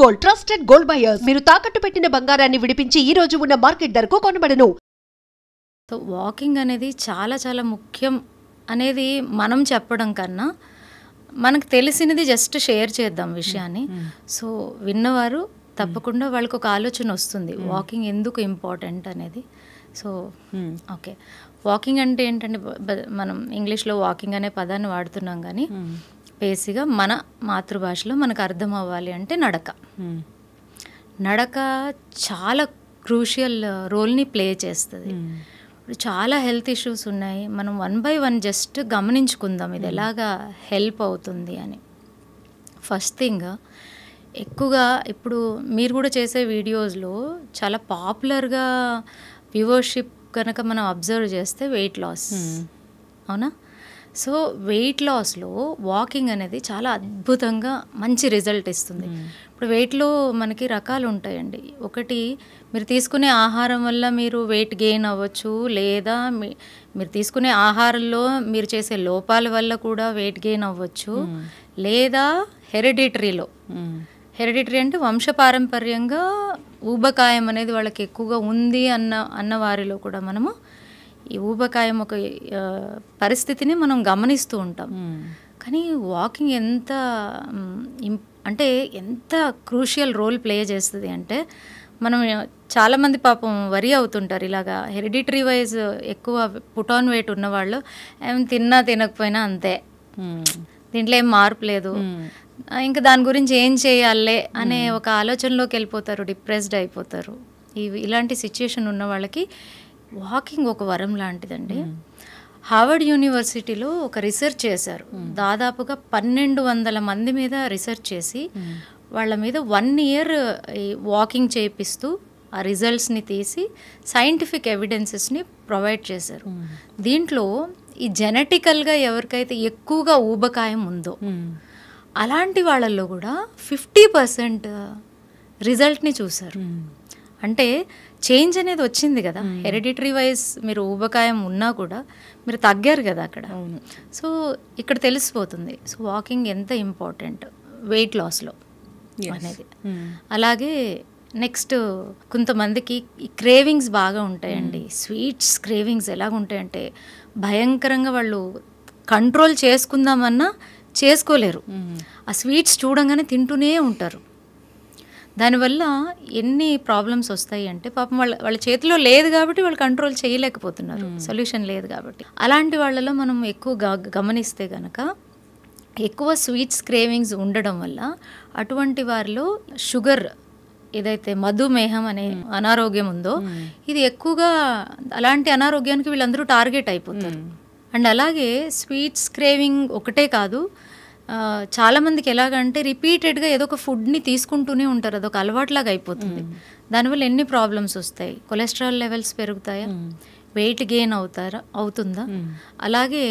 Gold trusted gold buyers మీరు తాకట్టు పెట్టిన బంగారాన్ని విడిపించి ఈ రోజు ఉన్న మార్కెట్ ధరకు కొనబడను. సో వాకింగ్ అనేది చాలా చాలా ముఖ్యం అనేది మనం చెప్పడం కన్నా మనకు తెలిసినది జస్ట్ షేర్ చేద్దాం విషయాన్ని. సో విన్నవారు తప్పకుండా వాళ్ళకి ఒక ఆలోచన వస్తుంది వాకింగ్ ఎందుకు ఇంపార్టెంట్ అనేది. సో ఓకే, వాకింగ్ అంటే ఏంటంటే మనం ఇంగ్లీష్లో వాకింగ్ అనే పదాన్ని వాడుతున్నాం, కానీ బేసిక్గా మన మాతృభాషలో మనకు అర్థం అవ్వాలి అంటే నడక. నడక చాలా క్రూషియల్ రోల్ని ప్లే చేస్తుంది. ఇప్పుడు చాలా హెల్త్ ఇష్యూస్ ఉన్నాయి, మనం 1 by 1 జస్ట్ గమనించుకుందాం ఇది ఎలాగా హెల్ప్ అవుతుంది అని. ఫస్ట్ థింగ్, ఎక్కువగా ఇప్పుడు మీరు కూడా చేసే వీడియోస్లో చాలా పాపులర్గా వ్యూవర్షిప్ కనుక మనం అబ్జర్వ్ చేస్తే వెయిట్ లాస్, అవునా? సో వెయిట్ లాస్లో వాకింగ్ అనేది చాలా అద్భుతంగా మంచి రిజల్ట్ ఇస్తుంది. ఇప్పుడు వెయిట్లో మనకి రకాలు ఉంటాయండి. ఒకటి, మీరు తీసుకునే ఆహారం వల్ల మీరు వెయిట్ గెయిన్ అవ్వచ్చు, లేదా మీరు తీసుకునే ఆహారంలో మీరు చేసే లోపాల వల్ల కూడా వెయిట్ గెయిన్ అవ్వచ్చు, లేదా హెరిడిటరీలో, హెరిడిటరీ అంటే వంశపారంపర్యంగా ఊబకాయం అనేది వాళ్ళకి ఎక్కువగా ఉంది అన్న వారిలో కూడా మనము ఈ ఊబకాయం ఒక పరిస్థితిని మనం గమనిస్తూ ఉంటాం. కానీ వాకింగ్ ఎంత క్రూషియల్ రోల్ ప్లే చేస్తుంది అంటే, మనం చాలామంది పాపం వరి అవుతుంటారు ఇలాగా హెరిడిటరీ వైజ్ ఎక్కువ పుట్ ఆన్ వెయిట్ ఉన్నవాళ్ళు ఏం తిన్నా తినకపోయినా అంతే, దీంట్లో ఏం మార్పు లేదు, ఇంకా దాని గురించి ఏం చేయాలే అనే ఒక ఆలోచనలోకి వెళ్ళిపోతారు, డిప్రెస్డ్ అయిపోతారు. ఇలాంటి సిచ్యుయేషన్ ఉన్న వాళ్ళకి వాకింగ్ ఒక వరం లాంటిదండి. హార్వర్డ్ యూనివర్సిటీలో ఒక రీసెర్చ్ చేశారు. దాదాపుగా 1200 మంది మీద రీసెర్చ్ చేసి వాళ్ళ మీద 1 year ఈ వాకింగ్ చేపిస్తూ ఆ రిజల్ట్స్ని తీసి సైంటిఫిక్ ఎవిడెన్సెస్ని ప్రొవైడ్ చేశారు. దీంట్లో ఈ జెనెటికల్గా ఎవరికైతే ఎక్కువగా ఊబకాయం ఉందో అలాంటి వాళ్ళల్లో కూడా 50% రిజల్ట్ని చూశారు. అంటే చేంజ్ అనేది వచ్చింది కదా. హెరిడిటరీ వైజ్ మీరు ఊబకాయం ఉన్నా కూడా మీరు తగ్గారు కదా అక్కడ. సో ఇక్కడ తెలిసిపోతుంది సో వాకింగ్ ఎంత ఇంపార్టెంట్ వెయిట్ లాస్లో అనేది. అలాగే నెక్స్ట్, కొంతమందికి క్రేవింగ్స్ బాగా ఉంటాయండి. స్వీట్స్ క్రేవింగ్స్ ఎలాగ ఉంటాయంటే భయంకరంగా వాళ్ళు కంట్రోల్ చేసుకుందామన్నా చేసుకోలేరు. ఆ స్వీట్స్ చూడంగానే తింటూనే ఉంటారు. దానివల్ల ఎన్ని ప్రాబ్లమ్స్ వస్తాయి అంటే, పాపం వాళ్ళ చేతిలో లేదు కాబట్టి వాళ్ళు కంట్రోల్ చేయలేకపోతున్నారు, సొల్యూషన్ లేదు కాబట్టి. అలాంటి వాళ్ళలో మనం ఎక్కువ గమనిస్తే కనుక ఎక్కువ స్వీట్స్ క్రేవింగ్స్ ఉండడం వల్ల అటువంటి వారిలో షుగర్, ఏదైతే మధుమేహం అనే అనారోగ్యం ఉందో ఇది ఎక్కువగా, అలాంటి అనారోగ్యానికి వీళ్ళందరూ టార్గెట్ అయిపోతారు. అండ్ అలాగే స్వీట్స్ క్రేవింగ్ ఒకటే కాదు, చాలామందికి ఎలాగంటే రిపీటెడ్గా ఏదో ఒక ఫుడ్ని తీసుకుంటూనే ఉంటారు, అదొక అలవాట్లాగా అయిపోతుంది. దానివల్ల ఎన్ని ప్రాబ్లమ్స్ వస్తాయి. కొలెస్ట్రాల్ లెవెల్స్ పెరుగుతాయా, వెయిట్ గెయిన్ అవుతుందా, అలాగే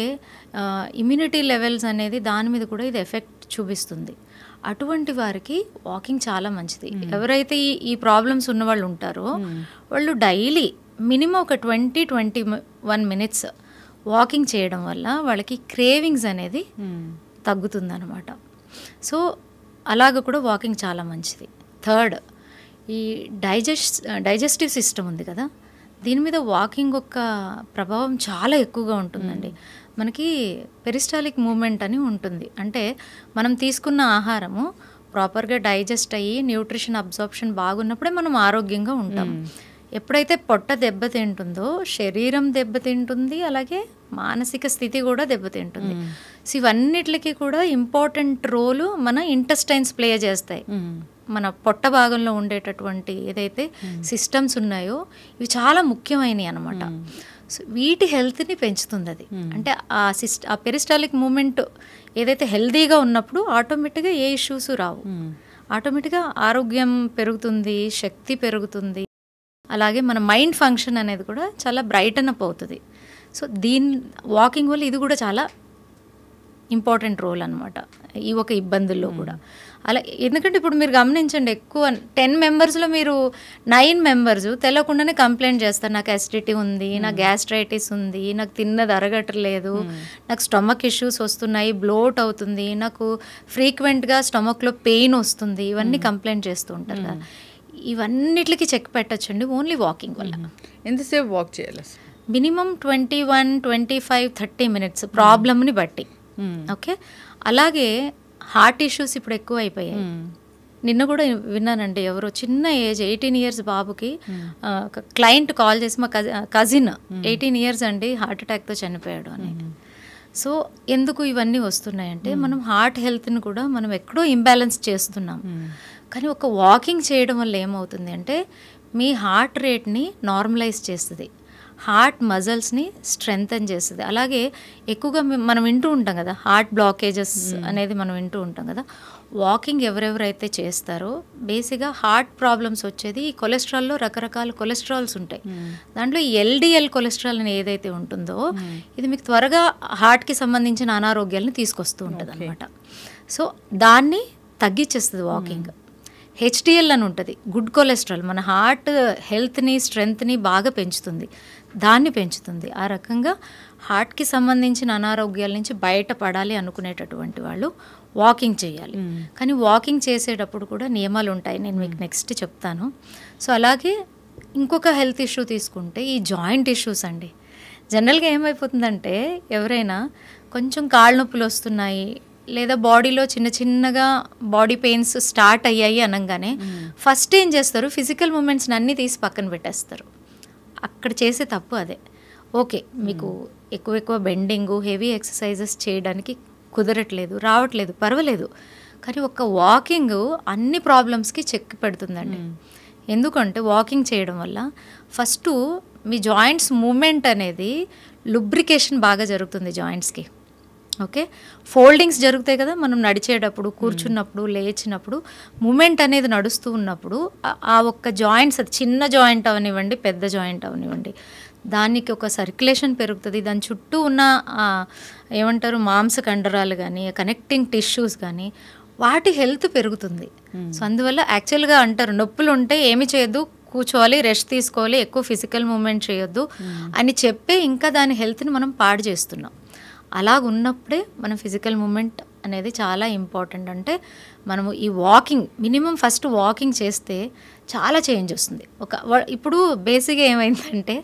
ఇమ్యూనిటీ లెవెల్స్ అనేది దాని మీద కూడా ఇది ఎఫెక్ట్ చూపిస్తుంది. అటువంటి వారికి వాకింగ్ చాలా మంచిది. ఎవరైతే ఈ ప్రాబ్లమ్స్ ఉన్న వాళ్ళు ఉంటారో వాళ్ళు డైలీ మినిమం ఒక 20-21 minutes వాకింగ్ చేయడం వల్ల వాళ్ళకి క్రేవింగ్స్ అనేది తగ్గుతుందన్నమాట. సో అలాగ కూడా వాకింగ్ చాలా మంచిది. థర్డ్, ఈ డైజెస్టివ్ సిస్టమ్ ఉంది కదా, దీని మీద వాకింగ్ యొక్క ప్రభావం చాలా ఎక్కువగా ఉంటుందండి. మనకి పెరిస్టాలిక్ మూమెంట్ అని ఉంటుంది. అంటే మనం తీసుకున్న ఆహారము ప్రాపర్గా డైజెస్ట్ అయ్యి న్యూట్రిషన్ అబ్జార్ప్షన్ బాగున్నప్పుడే మనం ఆరోగ్యంగా ఉంటాం. ఎప్పుడైతే పొట్ట దెబ్బతింటుందో శరీరం దెబ్బతింటుంది, అలాగే మానసిక స్థితి కూడా దెబ్బతింటుంది. సో ఇవన్నిటికి కూడా ఇంపార్టెంట్ రోలు మన ఇంటెస్టైన్స్ ప్లే చేస్తాయి. మన పొట్ట భాగంలో ఉండేటటువంటి ఏదైతే సిస్టమ్స్ ఉన్నాయో ఇవి చాలా ముఖ్యమైనవి అనమాట. సో వీటి హెల్త్ని పెంచుతుంది అది. అంటే ఆ పెరిస్టాలిక్ మూమెంట్ ఏదైతే హెల్తీగా ఉన్నప్పుడు ఆటోమేటిక్గా ఏ ఇష్యూస్ రావు, ఆటోమేటిక్గా ఆరోగ్యం పెరుగుతుంది, శక్తి పెరుగుతుంది, అలాగే మన మైండ్ ఫంక్షన్ అనేది కూడా చాలా బ్రైటన్ అప్ అవుతుంది. సో వాకింగ్ వల్ల ఇది కూడా చాలా ఇంపార్టెంట్ రోల్ అనమాట ఈ ఒక ఇబ్బందుల్లో కూడా. అలా ఎందుకంటే ఇప్పుడు మీరు గమనించండి, ఎక్కువ 10 మెంబర్స్లో మీరు 9 మెంబర్స్ తెలియకుండానే కంప్లైంట్ చేస్తారు, నాకు అసిడిటీ ఉంది, నాకు గ్యాస్ట్రైటిస్ ఉంది, నాకు తిన్నది అరగట్లేదు, నాకు స్టమక్ ఇష్యూస్ వస్తున్నాయి, బ్లోట్ అవుతుంది, నాకు ఫ్రీక్వెంట్గా స్టమక్లో పెయిన్ వస్తుంది, ఇవన్నీ కంప్లైంట్ చేస్తూ ఉంటారు కదా. ఇవన్నిటికి చెక్ పెట్టచ్చండి ఓన్లీ వాకింగ్ వల్ల. ఎంతసేపు వాక్ చేయాలి? మినిమం 21, 25, 30 మినిట్స్ ప్రాబ్లమ్ని బట్టి. ఓకే, అలాగే హార్ట్ ఇష్యూస్ ఇప్పుడు ఎక్కువ అయిపోయాయి. నిన్న కూడా విన్నానండి, ఎవరో చిన్న ఏజ్ 18 ఇయర్స్ బాబుకి క్లయింట్ కాల్ చేసి, మా కజిన్ 18 ఇయర్స్ అండి హార్ట్ అటాక్తో చనిపోయాడు అని. సో ఎందుకు ఇవన్నీ వస్తున్నాయంటే మనం హార్ట్ హెల్త్ని కూడా మనం ఎక్కడో ఇంబ్యాలెన్స్ చేస్తున్నాం. కానీ ఒక వాకింగ్ చేయడం వల్ల ఏమవుతుంది అంటే మీ హార్ట్ రేట్ని నార్మలైజ్ చేస్తుంది, హార్ట్ మజిల్స్ని స్ట్రెంగ్తన్ చేస్తుంది. అలాగే ఎక్కువగా మనం వింటూ ఉంటాం కదా హార్ట్ బ్లాకేజెస్ అనేది మనం వింటూ ఉంటాం కదా. వాకింగ్ ఎవరెవరైతే చేస్తారో బేసిక్గా హార్ట్ ప్రాబ్లమ్స్ వచ్చేది ఈ కొలెస్ట్రాల్లో రకరకాల కొలెస్ట్రాల్స్ ఉంటాయి. దాంట్లో ఎల్డిఎల్ కొలెస్ట్రాల్ అని ఏదైతే ఉంటుందో ఇది మీకు త్వరగా హార్ట్కి సంబంధించిన అనారోగ్యాలను తీసుకొస్తూ ఉంటుంది అనమాట. సో దాన్ని తగ్గించేస్తుంది వాకింగ్. హెచ్డిఎల్ అని ఉంటుంది, గుడ్ కొలెస్ట్రాల్, మన హార్ట్ హెల్త్ని స్ట్రెంగ్త్ని బాగా పెంచుతుంది, దాన్ని పెంచుతుంది. ఆ రకంగా హార్ట్కి సంబంధించిన అనారోగ్యాల నుంచి బయటపడాలి అనుకునేటటువంటి వాళ్ళు వాకింగ్ చేయాలి. కానీ వాకింగ్ చేసేటప్పుడు కూడా నియమాలు ఉంటాయి, నేను మీకు నెక్స్ట్ చెప్తాను. సో అలాగే ఇంకొక హెల్త్ ఇష్యూ తీసుకుంటే ఈ జాయింట్ ఇష్యూస్ అండి. జనరల్గా ఏమైపోతుందంటే ఎవరైనా కొంచెం కాళ్ళ నొప్పులు వస్తున్నాయి లేదా బాడీలో చిన్న చిన్నగా బాడీ పెయిన్స్ స్టార్ట్ అయ్యాయి అనగానే ఫస్ట్ ఏం చేస్తారు, ఫిజికల్ మూమెంట్స్ని అన్నీ తీసి పక్కన పెట్టేస్తారు. అక్కడ చేసే తప్పు అదే. ఓకే, మీకు ఎక్కువ బెండింగు హెవీ ఎక్సర్సైజెస్ చేయడానికి కుదరట్లేదు, రావట్లేదు, పర్వాలేదు. కానీ ఒక వాకింగ్ అన్ని ప్రాబ్లమ్స్కి చెక్ పెడుతుందండి. ఎందుకంటే వాకింగ్ చేయడం వల్ల ఫస్ట్ మీ జాయింట్స్ మూమెంట్ అనేది లుబ్రికేషన్ బాగా జరుగుతుంది జాయింట్స్కి. ఓకే, ఫోల్డింగ్స్ జరుగుతాయి కదా మనం నడిచేటప్పుడు, కూర్చున్నప్పుడు, లేచినప్పుడు మూమెంట్ అనేది నడుస్తూ ఉన్నప్పుడు ఆ ఒక్క జాయింట్స్, అది చిన్న జాయింట్ అవనివ్వండి పెద్ద జాయింట్ అవనివ్వండి, దానికి ఒక సర్క్యులేషన్ పెరుగుతుంది. దాని చుట్టూ ఉన్న ఏమంటారు మాంస కండరాలు కానీ కనెక్టింగ్ టిష్యూస్ కానీ వాటి హెల్త్ పెరుగుతుంది. సో అందువల్ల యాక్చువల్గా అంటారు నొప్పులు ఉంటే ఏమి చేయొద్దు, కూర్చోవాలి, రెస్ట్ తీసుకోవాలి, ఎక్కువ ఫిజికల్ మూమెంట్ చేయొద్దు అని చెప్పే ఇంకా దాని హెల్త్ని మనం పాడు చేస్తున్నాం. అలాగున్నప్పుడే మనం ఫిజికల్ మూమెంట్ అనేది చాలా ఇంపార్టెంట్. అంటే మనము ఈ వాకింగ్ మినిమం ఫస్ట్ వాకింగ్ చేస్తే చాలా చేంజ్ వస్తుంది. ఇప్పుడు బేసిక్గా ఏమైందంటే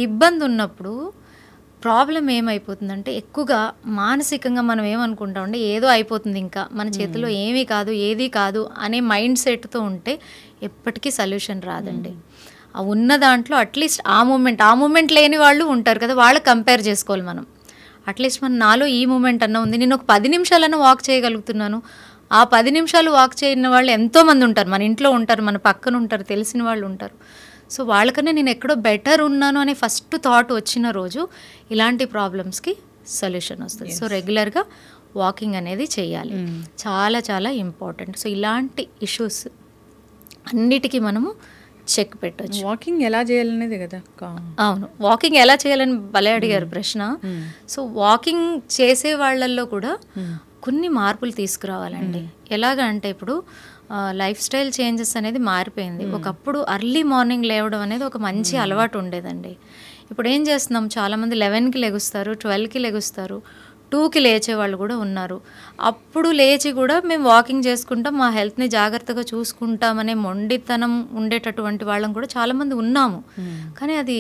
ఇబ్బంది ఉన్నప్పుడు ప్రాబ్లం ఏమైపోతుందంటే ఎక్కువగా మానసికంగా మనం ఏమనుకుంటామంటే ఏదో అయిపోతుంది, ఇంకా మన చేతిలో ఏమీ కాదు, ఏది కాదు అనే మైండ్ సెట్తో ఉంటే ఎప్పటికీ సొల్యూషన్ రాదండి. ఆ ఉన్న దాంట్లో అట్లీస్ట్ ఆ మూమెంట్ లేని వాళ్ళు ఉంటారు కదా, వాళ్ళు కంపేర్ చేసుకోవాలి మనం. అట్లీస్ట్ నాలో ఈ మూమెంట్ అన్న ఉంది, నేను ఒక 10 నిమిషాలన్నా వాక్ చేయగలుగుతున్నాను. ఆ 10 నిమిషాలు వాక్ చేయని వాళ్ళు ఎంతోమంది ఉంటారు, మన ఇంట్లో ఉంటారు, మన పక్కన ఉంటారు, తెలిసిన వాళ్ళు ఉంటారు. సో వాళ్ళకన్నా నేను ఎక్కడో బెటర్ ఉన్నాను అనే ఫస్ట్ థాట్ వచ్చిన రోజు ఇలాంటి ప్రాబ్లమ్స్కి సొల్యూషన్ వస్తుంది. సో రెగ్యులర్గా వాకింగ్ అనేది చేయాలి, చాలా చాలా ఇంపార్టెంట్. సో ఇలాంటి ఇష్యూస్ అన్నిటికీ మనము చెక్ పెట్టచ్చు. వాకింగ్ ఎలా చేయాలనేది కదా. అవును, వాకింగ్ ఎలా చేయాలని భలే అడిగారు ప్రశ్న. సో వాకింగ్ చేసే వాళ్ళల్లో కూడా కొన్ని మార్పులు తీసుకురావాలండి. ఎలాగ అంటే ఇప్పుడు లైఫ్ స్టైల్ చేంజెస్ అనేది మారిపోయింది. ఒకప్పుడు అర్లీ మార్నింగ్ లేవడం అనేది ఒక మంచి అలవాటు ఉండేదండి. ఇప్పుడు ఏం చేస్తున్నాం, చాలామంది 11కి లెగుస్తారు, 12కి లెగుస్తారు, 2కి లేచే వాళ్ళు కూడా ఉన్నారు. అప్పుడు లేచి కూడా మేము వాకింగ్ చేసుకుంటాం, మా హెల్త్ని జాగ్రత్తగా చూసుకుంటామనే మొండితనం ఉండేటటువంటి వాళ్ళం కూడా చాలామంది ఉన్నాము. కానీ అది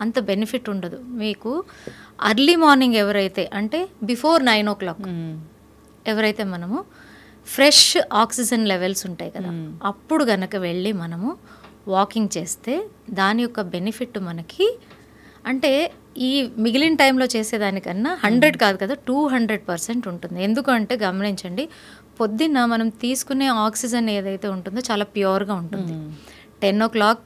అంత బెనిఫిట్ ఉండదు. మీకు అర్లీ మార్నింగ్ ఎవరైతే అంటే బిఫోర్ 9 o'clock ఎవరైతే మనము ఫ్రెష్ ఆక్సిజన్ లెవెల్స్ ఉంటాయి కదా, అప్పుడు గనక వెళ్ళి మనము వాకింగ్ చేస్తే దాని యొక్క బెనిఫిట్ మనకి అంటే ఈ మిగిలిన టైంలో చేసేదానికన్నా 100 కాదు కదా 200% ఉంటుంది. ఎందుకంటే గమనించండి, పొద్దున్న మనం తీసుకునే ఆక్సిజన్ ఏదైతే ఉంటుందో చాలా ప్యూర్గా ఉంటుంది. 10 o'clock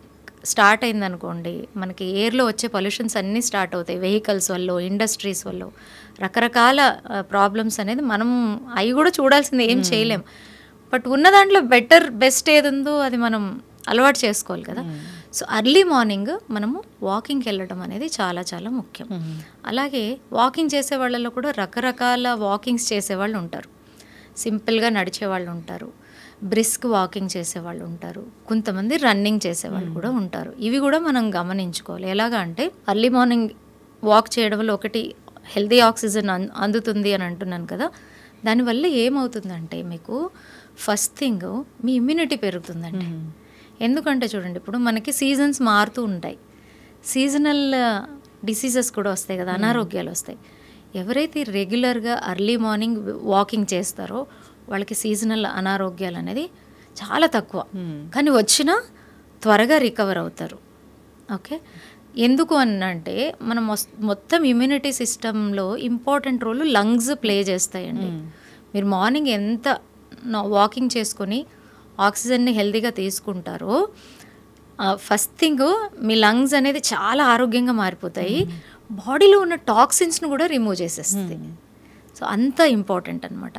స్టార్ట్ అయిందనుకోండి, మనకి ఎయిర్లో వచ్చే పొల్యూషన్స్ అన్నీ స్టార్ట్ అవుతాయి, వెహికల్స్ వల్ల, ఇండస్ట్రీస్ వల్ల, రకరకాల ప్రాబ్లమ్స్ అనేది మనం అవి కూడా చూడాల్సింది, ఏం చేయలేం. బట్ ఉన్న దాంట్లో బెస్ట్ ఏది ఉందో అది మనం అలవాటు చేసుకోవాలి కదా. సో అర్లీ మార్నింగ్ మనము వాకింగ్కి వెళ్ళడం అనేది చాలా చాలా ముఖ్యం. అలాగే వాకింగ్ చేసే వాళ్ళలో కూడా రకరకాల వాకింగ్స్ చేసేవాళ్ళు ఉంటారు. సింపుల్గా నడిచే వాళ్ళు ఉంటారు, బ్రిస్క్ వాకింగ్ చేసేవాళ్ళు ఉంటారు, కొంతమంది రన్నింగ్ చేసేవాళ్ళు కూడా ఉంటారు. ఇవి కూడా మనం గమనించుకోవాలి. ఎలాగా అంటే అర్లీ మార్నింగ్ వాక్ చేయడం వల్ల ఒకటి హెల్తీ ఆక్సిజన్ అందుతుంది అని అంటున్నాను కదా, దానివల్ల ఏమవుతుందంటే మీకు ఫస్ట్ థింగ్ మీ ఇమ్యూనిటీ పెరుగుతుందండి. ఎందుకంటే చూడండి, ఇప్పుడు మనకి సీజన్స్ మారుతూ ఉంటాయి, సీజనల్ డిసీజెస్ కూడా వస్తాయి కదా, అనారోగ్యాలు వస్తాయి. ఎవరైతే రెగ్యులర్గా అర్లీ మార్నింగ్ వాకింగ్ చేస్తారో వాళ్ళకి సీజనల్ అనారోగ్యాలు అనేది చాలా తక్కువ, కానీ వచ్చినా త్వరగా రికవర్ అవుతారు. ఓకే, ఎందుకు అంటే మనం మొత్తం ఇమ్యూనిటీ సిస్టంలో ఇంపార్టెంట్ రోల్ లంగ్స్ ప్లే చేస్తాయండి. మీరు మార్నింగ్ ఎంత వాకింగ్ చేసుకొని ఆక్సిజన్ని హెల్తీగా తీసుకుంటారో ఫస్ట్ థింగ్ మీ లంగ్స్ అనేది చాలా ఆరోగ్యంగా మారిపోతాయి, బాడీలో ఉన్న టాక్సిన్స్ను కూడా రిమూవ్ చేసేస్తుంది. సో అంత ఇంపార్టెంట్ అనమాట.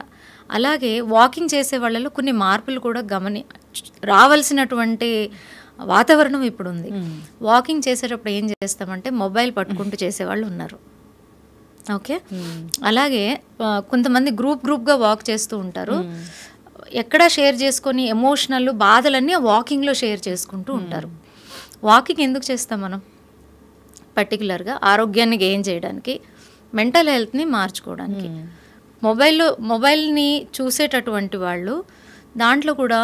అలాగే వాకింగ్ చేసే వాళ్ళలో కొన్ని మార్పులు కూడా రావాల్సినటువంటి వాతావరణం ఇప్పుడు ఉంది. వాకింగ్ చేసేటప్పుడు ఏం చేస్తామంటే మొబైల్ పట్టుకుంటూ చేసేవాళ్ళు ఉన్నారు. ఓకే, అలాగే కొంతమంది గ్రూప్గా వాక్ చేస్తూ ఉంటారు, ఎక్కడా షేర్ చేసుకొని ఎమోషనల్ బాధలన్నీ ఆ వాకింగ్లో షేర్ చేసుకుంటూ ఉంటారు. వాకింగ్ ఎందుకు చేస్తాం మనం? పర్టికులర్గా ఆరోగ్యాన్ని గెయిన్ చేయడానికి, మెంటల్ హెల్త్ని మార్చుకోవడానికి. మొబైల్ని చూసేటటువంటి వాళ్ళు దాంట్లో కూడా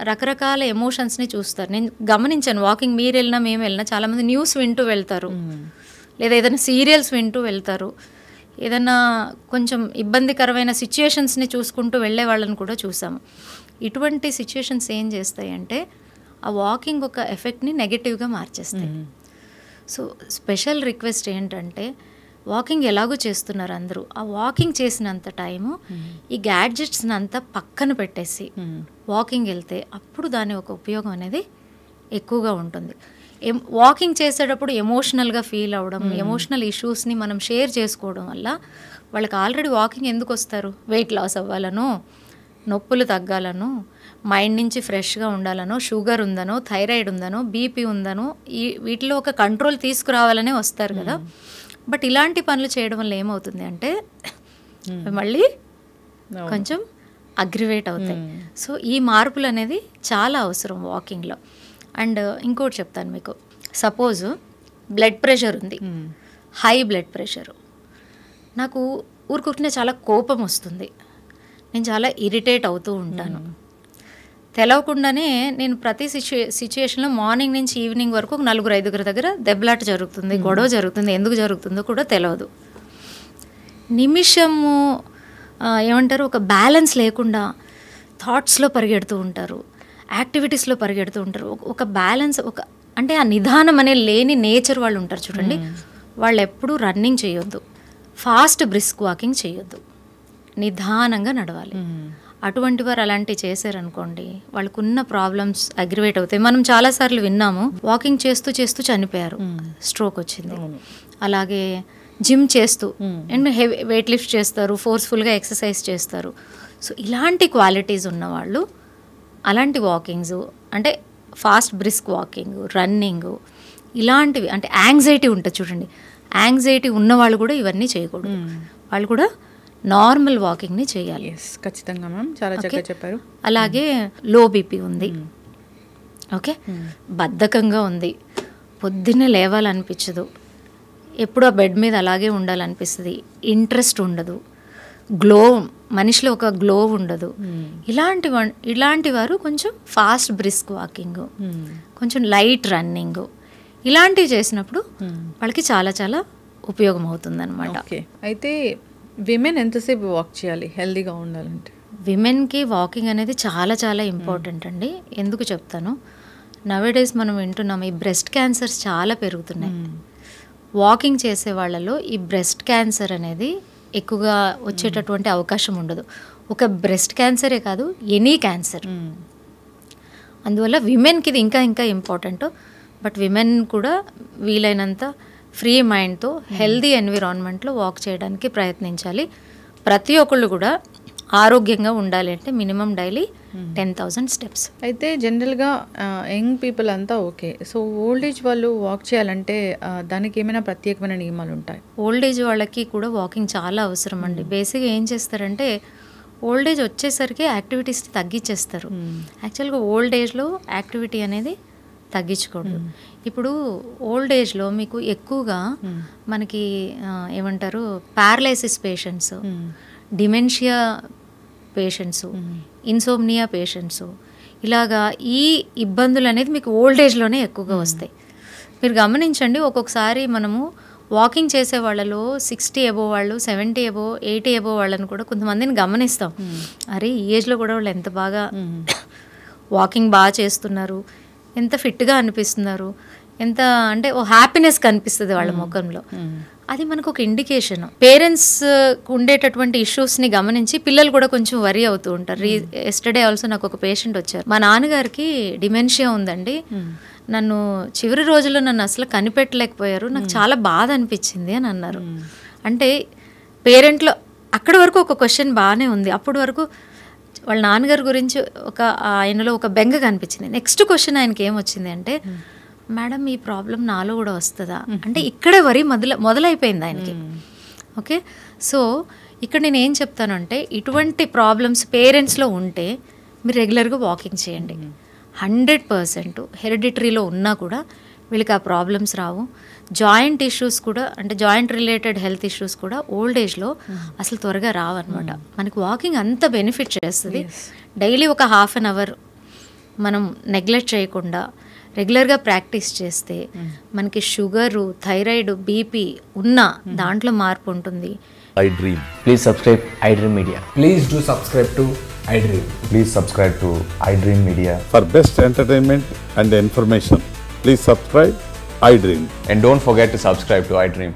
రకరకాల ఎమోషన్స్ని చూస్తారు. నేను గమనించాను, వాకింగ్ మీరు వెళ్ళినా మేము వెళ్ళినా చాలామంది న్యూస్ వింటూ వెళ్తారు, లేదా ఏదైనా సీరియల్స్ వింటూ వెళ్తారు, ఏదైనా కొంచెం ఇబ్బందికరమైన సిచ్యుయేషన్స్ని చూసుకుంటూ వెళ్ళే వాళ్ళని కూడా చూసాము. ఇటువంటి సిచ్యుయేషన్స్ ఏం చేస్తాయంటే ఆ వాకింగ్ ఒక ఎఫెక్ట్ని నెగటివ్గా మార్చేస్తాయి. సో స్పెషల్ రిక్వెస్ట్ ఏంటంటే, వాకింగ్ ఎలాగో చేస్తున్నారు అందరూ, ఆ వాకింగ్ చేసినంత టైము ఈ గ్యాడ్జెట్స్ని అంతా పక్కన పెట్టేసి వాకింగ్ వెళ్తే అప్పుడు దాని ఒక ఉపయోగం అనేది ఎక్కువగా ఉంటుంది. వాకింగ్ చేసేటప్పుడు ఎమోషనల్గా ఫీల్ అవ్వడం, ఎమోషనల్ ఇష్యూస్ని మనం షేర్ చేసుకోవడం వల్ల వాళ్ళకి ఆల్రెడీ వాకింగ్ ఎందుకు వస్తారు? వెయిట్ లాస్ అవ్వాలనో, నొప్పులు తగ్గాలనో, మైండ్ నుంచి ఫ్రెష్గా ఉండాలనో, షుగర్ ఉందనో, థైరాయిడ్ ఉందనో, బీపీ ఉందనో, వీటిలో ఒక కంట్రోల్ తీసుకురావాలనే వస్తారు కదా. బట్ ఇలాంటి పనులు చేయడం వల్ల ఏమవుతుంది అంటే మళ్ళీ కొంచెం అగ్రివేట్ అవుతాయి. సో ఈ మార్పులు అనేది చాలా అవసరం వాకింగ్లో. అండ్ ఇంకోటి చెప్తాను మీకు, సపోజ్ బ్లడ్ ప్రెషర్ ఉంది, హై బ్లడ్ ప్రెషరు, నాకు ఊరుకుంటే చాలా కోపం వస్తుంది, నేను చాలా ఇరిటేట్ అవుతూ ఉంటాను. తెలవకుండానే నేను ప్రతి సిచ్యుయేషన్లో మార్నింగ్ నుంచి ఈవినింగ్ వరకు ఒక 4-5 దగ్గర దెబ్బలాట జరుగుతుంది, గొడవ జరుగుతుంది. ఎందుకు జరుగుతుందో కూడా తెలియదు. నిమిషము ఏమంటారు, ఒక బ్యాలెన్స్ లేకుండా థాట్స్లో పరిగెడుతూ ఉంటారు, యాక్టివిటీస్లో పరిగెడుతూ ఉంటారు. ఒక బ్యాలెన్స్, అంటే ఆ నిదానం అనే లేని నేచర్ వాళ్ళు ఉంటారు చూడండి. వాళ్ళు ఎప్పుడూ రన్నింగ్ చేయొద్దు, ఫాస్ట్ బ్రిస్క్ వాకింగ్ చేయొద్దు, నిదానంగా నడవాలి. అటువంటి వారు అలాంటివి చేశారనుకోండి, వాళ్ళకున్న ప్రాబ్లమ్స్ అగ్రివేట్ అవుతాయి. మనం చాలాసార్లు విన్నాము, వాకింగ్ చేస్తూ చేస్తూ చనిపోయారు, స్ట్రోక్ వచ్చింది. అలాగే జిమ్ చేస్తూ అండ్ హెవీ వెయిట్ లిఫ్ట్ చేస్తారు, ఫోర్స్ఫుల్గా ఎక్సర్సైజ్ చేస్తారు. సో ఇలాంటి క్వాలిటీస్ ఉన్నవాళ్ళు అలాంటి వాకింగ్స్, అంటే ఫాస్ట్ బ్రిస్క్ వాకింగ్, రన్నింగ్, ఇలాంటివి, అంటే యాంగ్జైటీ ఉంటుంది చూడండి, యాంగ్జైటీ ఉన్నవాళ్ళు కూడా ఇవన్నీ చేయకూడదు. వాళ్ళు కూడా నార్మల్ వాకింగ్ని చేయాలి. ఖచ్చితంగా మ్యామ్, చాలా చక్కగా చెప్పారు. అలాగే లో బీపీ ఉంది, ఓకే, బద్ధకంగా ఉంది, పొద్దున్నే లేవాలనిపించదు, ఎప్పుడు ఆ బెడ్ మీద అలాగే ఉండాలనిపిస్తుంది, ఇంట్రెస్ట్ ఉండదు, మనిషిలో ఒక గ్లో ఉండదు, ఇలాంటి వారు కొంచెం ఫాస్ట్ బ్రిస్క్ వాకింగ్, కొంచెం లైట్ రన్నింగ్, ఇలాంటివి చేసినప్పుడు వాళ్ళకి చాలా చాలా ఉపయోగం అవుతుంది అనమాట. అయితే విమెన్ ఎంతసేపు వాక్ చేయాలి హెల్దీగా ఉండాలంటే? విమెన్కి వాకింగ్ అనేది చాలా చాలా ఇంపార్టెంట్ అండి. ఎందుకు చెప్తాను, నవేడేస్ మనం వింటున్నాం ఈ బ్రెస్ట్ క్యాన్సర్స్ చాలా పెరుగుతున్నాయి. వాకింగ్ చేసే వాళ్ళలో ఈ బ్రెస్ట్ క్యాన్సర్ అనేది ఎక్కువగా వచ్చేటటువంటి అవకాశం ఉండదు. ఒక బ్రెస్ట్ క్యాన్సరే కాదు, ఎనీ క్యాన్సర్. అందువల్ల విమెన్కి ఇది ఇంకా ఇంకా ఇంపార్టెంట్. బట్ విమెన్ కూడా వీలైనంత ఫ్రీ మైండ్తో హెల్దీ ఎన్విరాన్మెంట్లో వాక్ చేయడానికి ప్రయత్నించాలి. ప్రతి ఒక్కళ్ళు కూడా ఆరోగ్యంగా ఉండాలి అంటే మినిమం డైలీ 10,000 స్టెప్స్. అయితే జనరల్గా యంగ్ పీపుల్ అంతా ఓకే. సో ఓల్డ్ ఏజ్ వాళ్ళు వాక్ చేయాలంటే దానికి ఏమైనా ప్రత్యేకమైన నియమాలు ఉంటాయి? ఓల్డ్ ఏజ్ వాళ్ళకి కూడా వాకింగ్ చాలా అవసరం అండి. బేసిక్గా ఏం చేస్తారంటే ఓల్డ్ ఏజ్ వచ్చేసరికి యాక్టివిటీస్ తగ్గించేస్తారు. యాక్చువల్గా ఓల్డ్ ఏజ్లో యాక్టివిటీ అనేది తగ్గించకూడదు. ఇప్పుడు ఓల్డ్ ఏజ్లో మీకు ఎక్కువగా మనకి ఏమంటారు paralysis patients, dementia patients, insomnia patients, ఇలాగా ఈ ఇబ్బందులు అనేది మీకు ఓల్డ్ ఏజ్లోనే ఎక్కువగా వస్తాయి. మీరు గమనించండి, ఒక్కొక్కసారి మనము వాకింగ్ చేసే వాళ్ళలో 60 అబోవ్ వాళ్ళు, 70 అబోవ్, 80 అబోవ్ వాళ్ళని కూడా కొంతమందిని గమనిస్తాం. అరే ఈ ఏజ్లో కూడా వాళ్ళు ఎంత బాగా వాకింగ్ బాగా చేస్తున్నారు, ఎంత ఫిట్గా అనిపిస్తున్నారు, ఎంత అంటే ఓ హ్యాపీనెస్ కనిపిస్తుంది వాళ్ళ ముఖంలో. అది మనకు ఒక ఇండికేషన్. పేరెంట్స్ ఉండేటటువంటి ఇష్యూస్ని గమనించి పిల్లలు కూడా కొంచెం వరీ అవుతూ ఉంటారు. ఎస్టర్డే ఆల్సో నాకు ఒక పేషెంట్ వచ్చారు, మా నాన్నగారికి డిమెన్షియా ఉందండి, నన్ను చివరి రోజుల్లో నన్ను అసలు కనిపెట్టలేకపోయారు, నాకు చాలా బాధ అనిపించింది అని అన్నారు. అంటే పేరెంట్లో అక్కడి వరకు ఒక క్వశ్చన్ బాగానే ఉంది, అప్పటి వరకు వాళ్ళ నాన్నగారి గురించి ఆయనలో ఒక బెంగ కనిపించింది. నెక్స్ట్ క్వశ్చన్ ఆయనకి ఏమొచ్చింది అంటే, మేడం ఈ ప్రాబ్లం నాలో కూడా వస్తుందా అంటే ఇక్కడే వరి మొదలైపోయింది ఆయనకి. ఓకే, సో ఇక్కడ నేను ఏం చెప్తానంటే, ఇటువంటి ప్రాబ్లమ్స్ పేరెంట్స్లో ఉంటే మీరు రెగ్యులర్గా వాకింగ్ చేయండి. 100% హెరిడిటరీలో ఉన్నా కూడా వీళ్ళకి ఆ ప్రాబ్లమ్స్ రావు. జాయింట్ ఇష్యూస్ కూడా, అంటే జాయింట్ రిలేటెడ్ హెల్త్ ఇష్యూస్ కూడా ఓల్డ్ ఏజ్లో అసలు త్వరగా రావన్నమాట. మనకి వాకింగ్ అంత బెనిఫిట్ చేస్తుంది. డైలీ ఒక ½ అన్ అవర్ మనం నెగ్లెక్ట్ చేయకుండా రెగ్యులర్గా ప్రాక్టీస్ చేస్తే మనకి షుగరు, థైరాయిడ్, బీపీ ఉన్న దాంట్లో మార్పు ఉంటుంది. iDream. Please subscribe iDream Media. Please do subscribe to iDream. Please subscribe to iDream Media. For best entertainment and information, please subscribe iDream. And don't forget to subscribe to iDream.